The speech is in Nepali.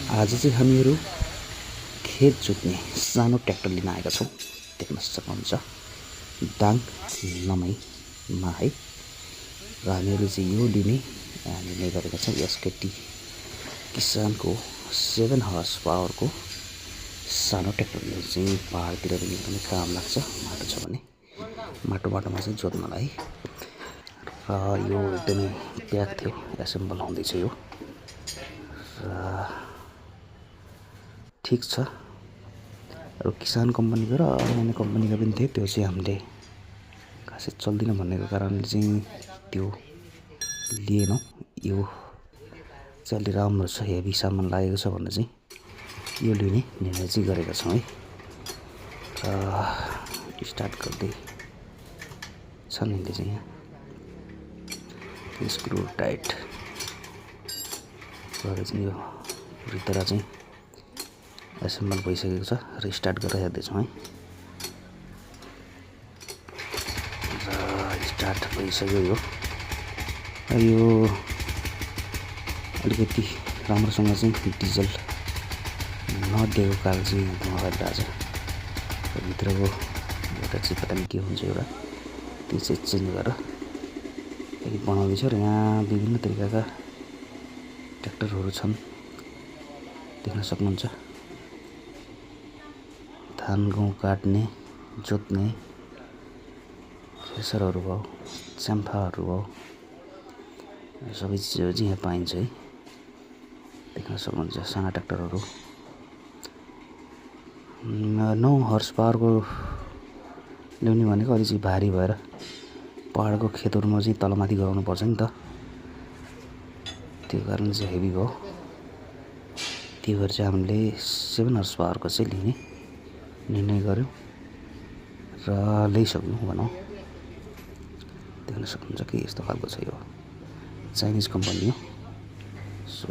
आज चाहिँ हामीहरू खेत जोत्ने सानो ट्र्याक्टर लिन आएका छौँ। देख्न सक्नुहुन्छ दाङ लमाईमा है। र हामीहरूले चाहिँ यो लिने गरेका छौँ। एसकेटी किसानको 7 हर्स पावरको सानो ट्र्याक्टरले चाहिँ पहाडतिर पनि एकदमै काम लाग्छ। माटो छ भने माटोमा चाहिँ जोत्नलाई। र यो एकदमै प्याक थियो, एसेम्बल हुँदैछ यो। र ठीक छ। र किसान कम्पनीको र अन्य कम्पनीको पनि थियो, त्यो चाहिँ हामीले खासै चल्दिन भन्नेको कारणले चाहिँ त्यो लिएनौँ। यो चाहिँ अलि राम्रो छ, हेभी सामान लागेको छ भने चाहिँ यो लिने निर्णय चाहिँ गरेका छौँ है। र स्टार्ट गर्दै छन् यिनले चाहिँ यहाँ स्क्रु टाइट गरेर चाहिँ यो भित्र चाहिँ एसेम्बल भइसकेको छ र स्टार्ट गरेर हेर्दैछौँ है। र स्टार्ट भइसक्यो यो अलिकति राम्रोसँग चाहिँ डिजल नदिएको कारण चाहिँ धुवा गरिरहेछ। भित्रको एउटा चाहिँ पता नहीं के हुन्छ, एउटा त्यो चाहिँ चेन्ज गरेर एक बनाउँदैछ। र यहाँ विभिन्न तरिकाका ट्र्याक्टरहरू छन्, देख्न सक्नुहुन्छ। धान गहुँ काट्ने, जोत्ने, थ्रेसरहरू भयो, च्याम्फाहरू भयो, सबै चिजहरू चाहिँ यहाँ पाइन्छ है। देख्न सक्नुहुन्छ साना ट्र्याक्टरहरू 9 हर्स पावरको ल्याउने भनेको अलि चाहिँ भारी भएर पहाडको खेतहरूमा चाहिँ तलमाथि गराउनु पर्छ नि त, त्यो कारण चाहिँ हेभी भयो। त्यही भएर चाहिँ हामीले 7 हर्स पावरको चाहिँ लिने निर्णय गर्यौँ र ल्याइसक्यौँ भनौँ। देख्न सक्नुहुन्छ कि यस्तो खालको छ यो, चाइनिज कम्पनी हो। सो